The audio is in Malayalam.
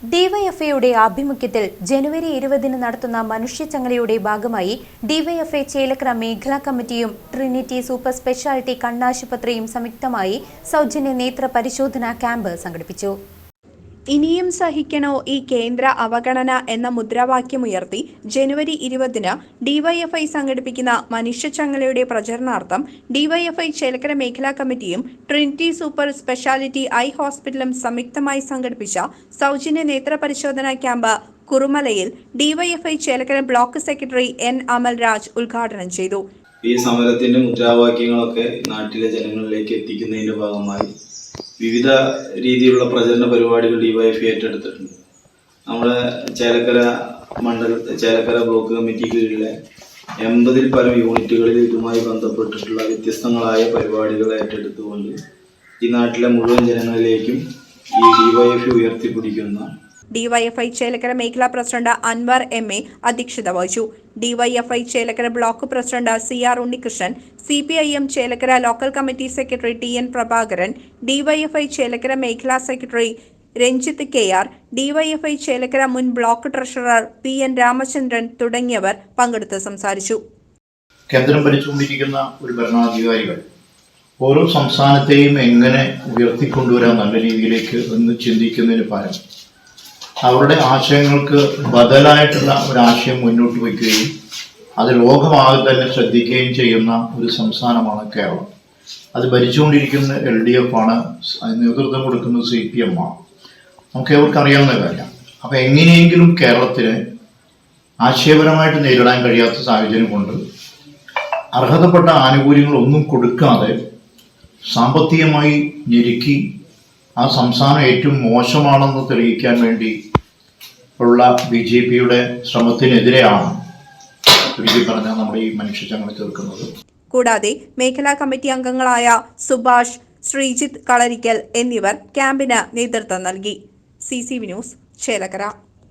ഡിവൈഎഫ്ഐയുടെ ആഭിമുഖ്യത്തിൽ ജനുവരി 20 നടത്തുന്ന മനുഷ്യച്ചങ്ങലയുടെ ഭാഗമായി ഡിവൈഎഫ്ഐ ചേലക്കര മേഖലാ കമ്മിറ്റിയും ട്രിനിറ്റി സൂപ്പർ സ്പെഷ്യാലിറ്റി കണ്ണാശുപത്രിയും സംയുക്തമായി സൗജന്യ നേത്ര പരിശോധനാ ക്യാമ്പ് സംഘടിപ്പിച്ചു. ഇനിയും സഹിക്കണോ ഈ കേന്ദ്ര അവഗണന എന്ന മുദ്രാവാക്യമുയർത്തി ജനുവരി 20 ഡിവൈഎഫ്ഐ സംഘടിപ്പിക്കുന്ന മനുഷ്യച്ചങ്ങലയുടെ പ്രചരണാർത്ഥം ഡിവൈഎഫ്ഐ ചേലക്കര മേഖലാ കമ്മിറ്റിയും ട്രിനിറ്റി സൂപ്പർ സ്പെഷ്യാലിറ്റി ഐ ഹോസ്പിറ്റലും സംയുക്തമായി സംഘടിപ്പിച്ച സൗജന്യ നേത്ര പരിശോധനാ ക്യാമ്പ് കുറുമലയിൽ DYFI Chelakkara block secretary N Amalraj ഉദ്ഘാടനം ചെയ്തു. ഈ സമരത്തിന്റെ മുദ്രാവാക്യങ്ങളൊക്കെ നാട്ടിലെ ജനങ്ങളിലേക്ക് എത്തിക്കുന്നതിന്റെ ഭാഗമായി വിവിധ രീതിയിലുള്ള പ്രചരണ പരിപാടികൾ ഡിവൈഎഫ്ഐ ഏറ്റെടുത്തിട്ടുണ്ട്. നമ്മുടെ ചേലക്കര ബ്ലോക്ക് കമ്മിറ്റി കീഴിലെ 80-ൽ പരം യൂണിറ്റുകളിൽ ഇതുമായി ബന്ധപ്പെട്ടിട്ടുള്ള വ്യത്യസ്തങ്ങളായ പരിപാടികൾ ഏറ്റെടുത്തുകൊണ്ട് ഈ നാട്ടിലെ മുഴുവൻ ജനങ്ങളിലേക്കും ഈ ഡിവൈഎഫ്ഐ ഉയർത്തിപ്പിടിക്കുന്ന ഡിവൈഎഫ്ഐ ചേലക്കര മേഖലാ പ്രസിഡന്റ് അൻവർ എം.എ. അധ്യക്ഷത വഹിച്ചു. DYFI Chelakkara block president CR Unnikrishnan, CPIM Chelakkara local committee secretary TN Prabhakaran, DYFI Chelakkara മേഖലാ സെക്രട്ടറി രഞ്ജിത്ത് KR, ഡിവൈഎഫ്ഐ ചേലക്കര മുൻ ബ്ലോക്ക് ട്രഷറർ PN രാമചന്ദ്രൻ തുടങ്ങിയവർ പങ്കെടുത്ത് സംസാരിച്ചു. കേന്ദ്രം ഭരിച്ചുകൊണ്ടിരിക്കുന്ന ഒരു ഭരണാധികാരികൾ ഓരോ സംസ്ഥാനത്തെയും എങ്ങനെ ഉയർത്തിക്കൊണ്ടുവരാൻ നല്ല രീതിയിലേക്ക് എന്ന് ചിന്തിക്കുന്നതിന് പകരം അവരുടെ ആശയങ്ങൾക്ക് ബദലായിട്ടുള്ള ഒരു ആശയം മുന്നോട്ട് വയ്ക്കുകയും അത് ലോകമാകെ തന്നെ ശ്രദ്ധിക്കുകയും ചെയ്യുന്ന ഒരു സംസ്ഥാനമാണ് കേരളം. അത് ഭരിച്ചുകൊണ്ടിരിക്കുന്ന LDF ആണ്, അത് നേതൃത്വം കൊടുക്കുന്ന CPM ആണ്. നമുക്ക് ഏവർക്കും അറിയാവുന്ന കാര്യമാണ്. അപ്പോൾ എങ്ങനെയെങ്കിലും കേരളത്തിന് ആശയപരമായിട്ട് നേരിടാൻ കഴിയാത്ത സാഹചര്യം കൊണ്ട് അർഹതപ്പെട്ട ആനുകൂല്യങ്ങളൊന്നും കൊടുക്കാതെ സാമ്പത്തികമായി ഞെരുക്കി ആ സംസ്ഥാനം ഏറ്റവും മോശമാണെന്ന് തെളിയിക്കാൻ വേണ്ടി ഉള്ള BJPയുടെ ശ്രമത്തിനെതിരെയാണ് ചുരുക്കി പറഞ്ഞാൽ നമ്മുടെ ഈ മനുഷ്യച്ചങ്ങല തീർക്കുന്നത്. കൂടാതെ മേഖലാ കമ്മിറ്റി അംഗങ്ങളായ സുഭാഷ്, ശ്രീജിത്ത് കളരിക്കൽ എന്നിവർ ക്യാമ്പിന് നേതൃത്വം നൽകി. CCV news, Chelakkara.